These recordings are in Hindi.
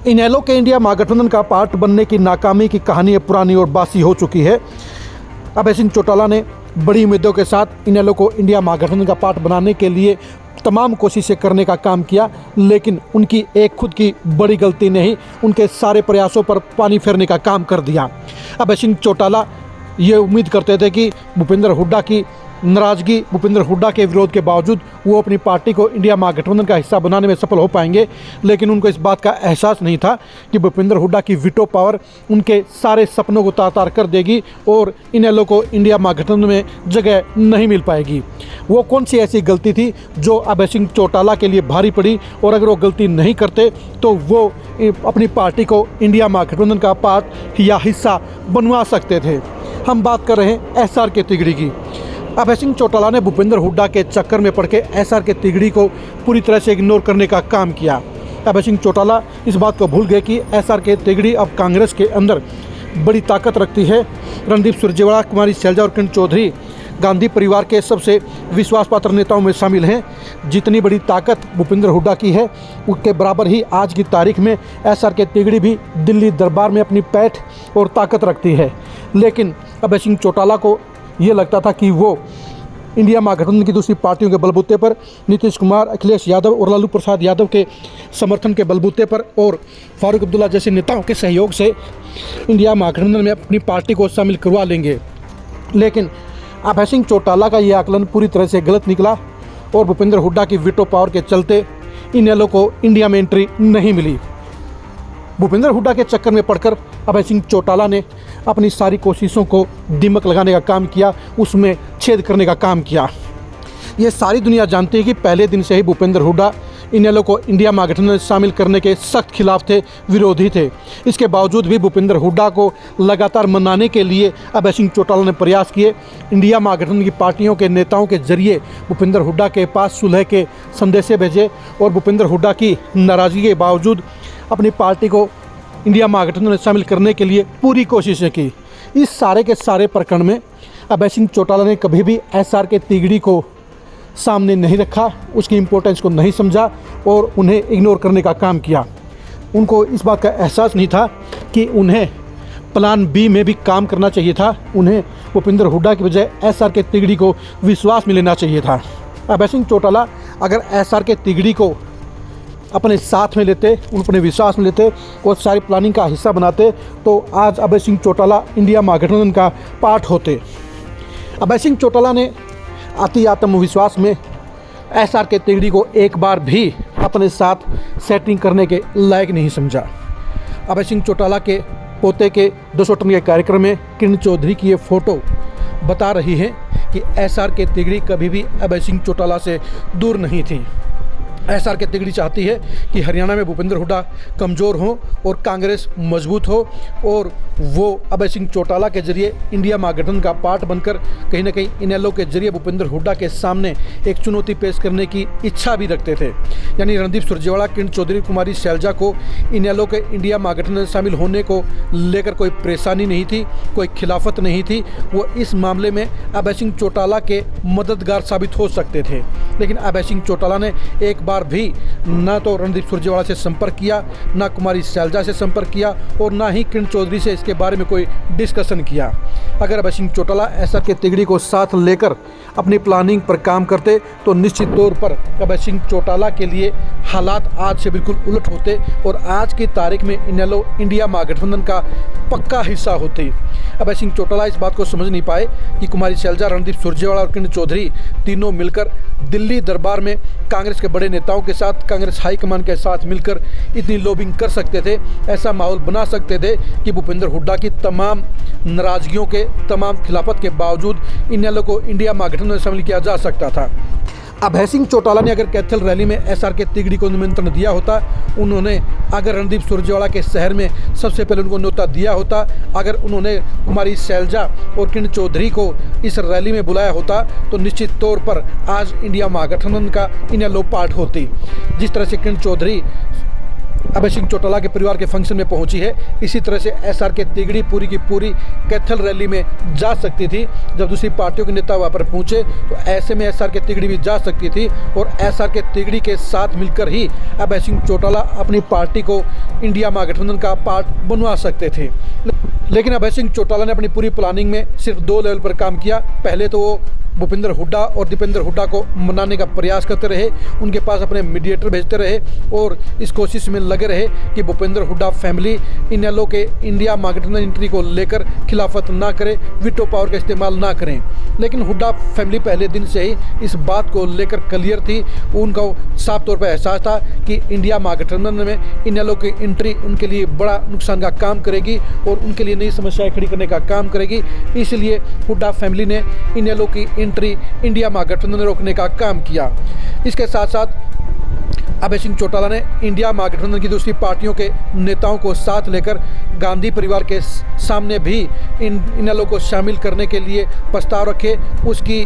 इनेलो के इंडिया महागठबंधन का पार्ट बनने की नाकामी की कहानी अब पुरानी और बासी हो चुकी है। अभय सिंह चौटाला ने बड़ी उम्मीदों के साथ इनेलो को इंडिया महागठबंधन का पार्ट बनाने के लिए तमाम कोशिशें करने का काम किया, लेकिन उनकी एक खुद की बड़ी गलती ने ही उनके सारे प्रयासों पर पानी फेरने का काम कर दिया। अभय सिंह चौटाला ये उम्मीद करते थे कि भूपेंद्र हुड्डा की नाराज़गी, भूपेंद्र हुड्डा के विरोध के बावजूद वो अपनी पार्टी को इंडिया महागठबंधन का हिस्सा बनाने में सफल हो पाएंगे, लेकिन उनको इस बात का एहसास नहीं था कि भूपेंद्र हुड्डा की वीटो पावर उनके सारे सपनों को तार-तार कर देगी और इनेलो को इंडिया महागठबंधन में जगह नहीं मिल पाएगी। वो कौन सी ऐसी गलती थी जो अभय सिंह चौटाला के लिए भारी पड़ी, और अगर वो गलती नहीं करते तो वो अपनी पार्टी को इंडिया महागठबंधन का पार्ट या हिस्सा बनवा सकते थे। हम बात कर रहे हैं एसआर के तिगड़ी की। अभय सिंह चौटाला ने भूपेंद्र हुड्डा के चक्कर में पड़ के एसआर के तिगड़ी को पूरी तरह से इग्नोर करने का काम किया। अभय सिंह चौटाला इस बात को भूल गए कि एसआर के तिगड़ी अब कांग्रेस के अंदर बड़ी ताकत रखती है। रणदीप सुरजेवाला, कुमारी शैलजा और किरण चौधरी गांधी परिवार के सबसे विश्वास पात्र नेताओं में शामिल हैं। जितनी बड़ी ताकत भूपेंद्र हुड्डा की है, उसके बराबर ही आज की तारीख में एसआर के तिगड़ी भी दिल्ली दरबार में अपनी पैठ और ताकत रखती है। लेकिन अभय सिंह चौटाला को ये लगता था कि वो इंडिया महागठबंधन की दूसरी पार्टियों के बलबूते पर, नीतीश कुमार, अखिलेश यादव और लालू प्रसाद यादव के समर्थन के बलबूते पर और फारूक अब्दुल्ला जैसे नेताओं के सहयोग से इंडिया महागठबंधन में अपनी पार्टी को शामिल करवा लेंगे। लेकिन अभय सिंह चौटाला का ये आकलन पूरी तरह से गलत निकला और भूपेंद्र हुड्डा की वीटो पावर के चलते इनेलो को इंडिया में एंट्री नहीं मिली। भूपेंद्र हुड्डा के चक्कर में पड़कर अभय सिंह चौटाला ने अपनी सारी कोशिशों को दीमक लगाने का काम किया, उसमें छेद करने का काम किया। ये सारी दुनिया जानती है कि पहले दिन से ही भूपेंद्र हुड्डा इनेलो को इंडिया महागठबंधन में शामिल करने के सख्त खिलाफ थे, विरोधी थे। इसके बावजूद भी भूपेंद्र हुड्डा को लगातार मनाने के लिए अभय सिंह चौटाला ने प्रयास किए। इंडिया महागठबंधन की पार्टियों के नेताओं के जरिए भूपेंद्र हुड्डा के पास सुलह के संदेशे भेजे और भूपेंद्र हुड्डा की नाराज़गी के बावजूद अपनी पार्टी को इंडिया महागठबंधन में शामिल करने के लिए पूरी कोशिशें की। इस सारे के सारे प्रकरण में अभय सिंह चौटाला ने कभी भी एसआर के तिगड़ी को सामने नहीं रखा, उसकी इम्पोर्टेंस को नहीं समझा और उन्हें इग्नोर करने का काम किया। उनको इस बात का एहसास नहीं था कि उन्हें प्लान बी में भी काम करना चाहिए था। उन्हें भूपेंद्र हुड्डा की बजाय एसआर के तिगड़ी को विश्वास में लेना चाहिए था। अभय सिंह चौटाला अगर एसआर के तिगड़ी को अपने साथ में लेते, अपने विश्वास में लेते और सारी प्लानिंग का हिस्सा बनाते, तो आज अभय सिंह चौटाला इंडिया महागठबंधन का पार्ट होते। अभय सिंह चौटाला ने अति आत्मविश्वास में एसआर के तिगड़ी को एक बार भी अपने साथ सेटिंग करने के लायक नहीं समझा। अभय सिंह चौटाला के पोते के 200 टन के कार्यक्रम में किरण चौधरी की ये फ़ोटो बता रही है कि एसआर के तिगड़ी कभी भी अभय सिंह चौटाला से दूर नहीं थी। एसआर के तिगड़ी चाहती है कि हरियाणा में भूपेंद्र हुड्डा कमज़ोर हो और कांग्रेस मजबूत हो, और वो अभय सिंह चौटाला के जरिए इंडिया महागठबंधन का पार्ट बनकर कहीं ना कहीं इनेलो के जरिए भूपेंद्र हुड्डा के सामने एक चुनौती पेश करने की इच्छा भी रखते थे। यानी रणदीप सुरजेवाला, किरण चौधरी, कुमारी शैलजा को इनेलो के इंडिया महागठबंधन में शामिल होने को लेकर कोई परेशानी नहीं थी, कोई खिलाफत नहीं थी। वो इस मामले में अभय सिंह चौटाला के मददगार साबित हो सकते थे। लेकिन अभय सिंह चौटाला ने एक बार भी ना तो रणदीप सुरजेवाला से संपर्क किया, ना कुमारी शैलजा से संपर्क किया और ना ही किरण चौधरी से इसके बारे में कोई डिस्कशन किया। अगर अभय सिंह चौटाला एसआर के तिगड़ी को साथ लेकर अपनी प्लानिंग पर काम करते तो निश्चित तौर पर अभय सिंह चौटाला के लिए हालात आज से बिल्कुल उलट होते और आज की तारीख में इनेलो इंडिया महागठबंधन का पक्का हिस्सा होती। अभय सिंह चौटाला इस बात को समझ नहीं पाए कि कुमारी शैलजा, रणदीप सुरजेवाला और किरण चौधरी तीनों मिलकर दिल्ली दरबार में कांग्रेस के बड़े नेताओं के साथ, कांग्रेस हाईकमान के साथ मिलकर इतनी लॉबिंग कर सकते थे, ऐसा माहौल बना सकते थे कि भूपेंद्र हुड्डा की तमाम नाराज़गियों के, तमाम खिलाफत के बावजूद इनेलो को इंडिया महागठबंधन में शामिल किया जा सकता था। अभय सिंह चौटाला ने अगर कैथल रैली में एसआर के तिगड़ी को निमंत्रण दिया होता, उन्होंने अगर रणदीप सुरजेवाला के शहर में सबसे पहले उनको न्योता दिया होता, अगर उन्होंने कुमारी शैलजा और किरण चौधरी को इस रैली में बुलाया होता, तो निश्चित तौर पर आज इंडिया महागठबंधन का इनेलो पार्ट होती। जिस तरह से किरण चौधरी अभय सिंह चौटाला के परिवार के फंक्शन में पहुंची है, इसी तरह से SRK तिगड़ी पूरी की पूरी कैथल रैली में जा सकती थी। जब दूसरी पार्टियों के नेता वहाँ पर पहुंचे तो ऐसे में SRK तिगड़ी भी जा सकती थी और SRK तिगड़ी के साथ मिलकर ही अभय सिंह चौटाला अपनी पार्टी को इंडिया महागठबंधन का पार्ट बनवा सकते थे। लेकिन अभय सिंह चौटाला ने अपनी पूरी प्लानिंग में सिर्फ 2 लेवल पर काम किया। पहले तो वो भूपेंद्र हुड्डा और दीपेंद्र हुड्डा को मनाने का प्रयास करते रहे, उनके पास अपने मीडिएटर भेजते रहे और इस कोशिश में लगे रहे कि भूपेंद्र हुड्डा फैमिली इनेलो के इंडिया महागठबंधन एंट्री को लेकर खिलाफत ना करे, वीटो पावर का इस्तेमाल ना करें। लेकिन हुड्डा फैमिली पहले दिन से ही इस बात को लेकर क्लियर थी। उनका साफ तौर पर एहसास था कि इंडिया महागठबंधन में इनेलो की एंट्री उनके लिए बड़ा नुकसान का काम करेगी और उनके लिए नई समस्याएं खड़ी करने का काम करेगी। इसलिए हुड्डा फैमिली ने इनेलो की एंट्री इंडिया महागठबंधन में रोकने का काम किया। इसके साथ साथ अभय सिंह चौटाला ने इंडिया महागठबंधन की दूसरी पार्टियों के नेताओं को साथ लेकर गांधी परिवार के सामने भी इनेलो को शामिल करने के लिए प्रस्ताव रखे, उसकी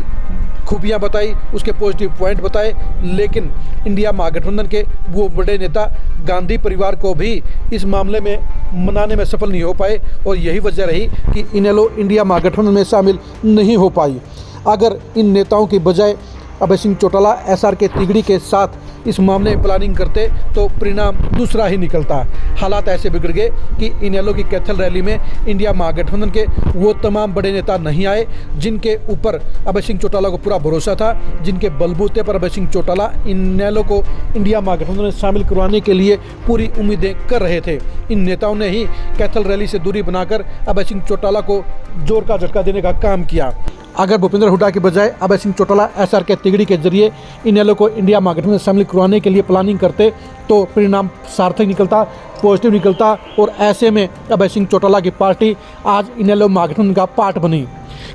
खूबियां बताई, उसके पॉजिटिव पॉइंट बताए। लेकिन इंडिया महागठबंधन के वो बड़े नेता गांधी परिवार को भी इस मामले में मनाने में सफल नहीं हो पाए और यही वजह रही कि इनेलो इंडिया महागठबंधन में शामिल नहीं हो पाई। अगर इन नेताओं की बजाय अभय सिंह चौटाला SRK तिगड़ी के साथ इस मामले में प्लानिंग करते तो परिणाम दूसरा ही निकलता। हालात ऐसे बिगड़ गए कि इनेलो की कैथल रैली में इंडिया महागठबंधन के वो तमाम बड़े नेता नहीं आए जिनके ऊपर अभय सिंह चौटाला को पूरा भरोसा था, जिनके बलबूते पर अभय सिंह चौटाला इनेलो को इंडिया महागठबंधन में शामिल करवाने के लिए पूरी उम्मीदें कर रहे थे। इन नेताओं ने ही कैथल रैली से दूरी बनाकर अभय सिंह चौटाला को जोर का झटका देने का काम किया। अगर भूपेंद्र हुड्डा की बजाय अभय सिंह चौटाला SRK तिगड़ी के जरिए इनेलो को इंडिया महागठबंधन में शामिल करवाने के लिए प्लानिंग करते तो परिणाम सार्थक निकलता, पॉजिटिव निकलता और ऐसे में अभय सिंह चौटाला की पार्टी आज इनेलो महागठबंधन का पार्ट बनी।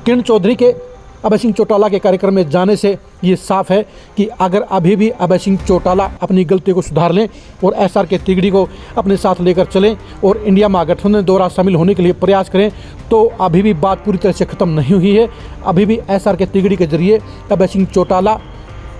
किरण चौधरी के अभय सिंह चौटाला के कार्यक्रम में जाने से ये साफ है कि अगर अभी भी अभय सिंह चौटाला अपनी गलती को सुधार लें और SRK तिगड़ी को अपने साथ लेकर चलें और इंडिया महागठबंधन द्वारा शामिल होने के लिए प्रयास करें तो अभी भी बात पूरी तरह से ख़त्म नहीं हुई है। अभी भी SRK तिगड़ी के जरिए अभय सिंह चौटाला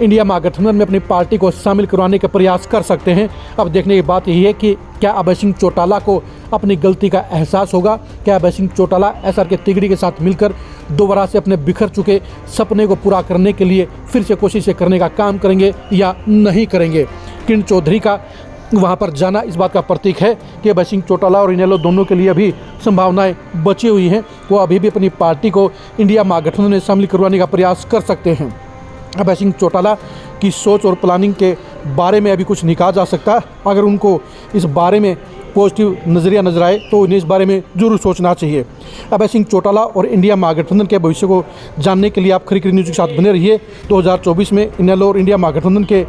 इंडिया महागठबंधन में अपनी पार्टी को शामिल करवाने का प्रयास कर सकते हैं। अब देखने की बात यही है कि क्या अभय सिंह चौटाला को अपनी गलती का एहसास होगा, क्या अभय सिंह चौटाला SRK तिगड़ी के साथ मिलकर दोबारा से अपने बिखर चुके सपने को पूरा करने के लिए फिर से कोशिशें करने का काम करेंगे या नहीं करेंगे। किरण चौधरी का वहाँ पर जाना इस बात का प्रतीक है कि अभय सिंह चौटाला और इनेलो दोनों के लिए अभी संभावनाएं बची हुई हैं। वो अभी भी अपनी पार्टी को इंडिया महागठबंधन में शामिल करवाने का प्रयास कर सकते हैं। अभय सिंह चौटाला की सोच और प्लानिंग के बारे में अभी कुछ नहीं कहा जा सकता। अगर उनको इस बारे में पॉजिटिव नज़रिया नजर आए तो उन्हें इस बारे में जरूर सोचना चाहिए। अभय सिंह चौटाला और इंडिया महागठबंधन के भविष्य को जानने के लिए आप खरी न्यूज़ के साथ बने रहिए। 2024 में इनेलो और इंडिया महागठबंधन के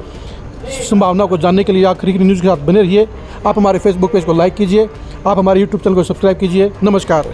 संभावना को जानने के लिए आप खरी न्यूज़ के साथ बने रहिए। आप हमारे फेसबुक पेज को लाइक कीजिए, आप हमारे यूट्यूब चैनल को सब्सक्राइब कीजिए। नमस्कार।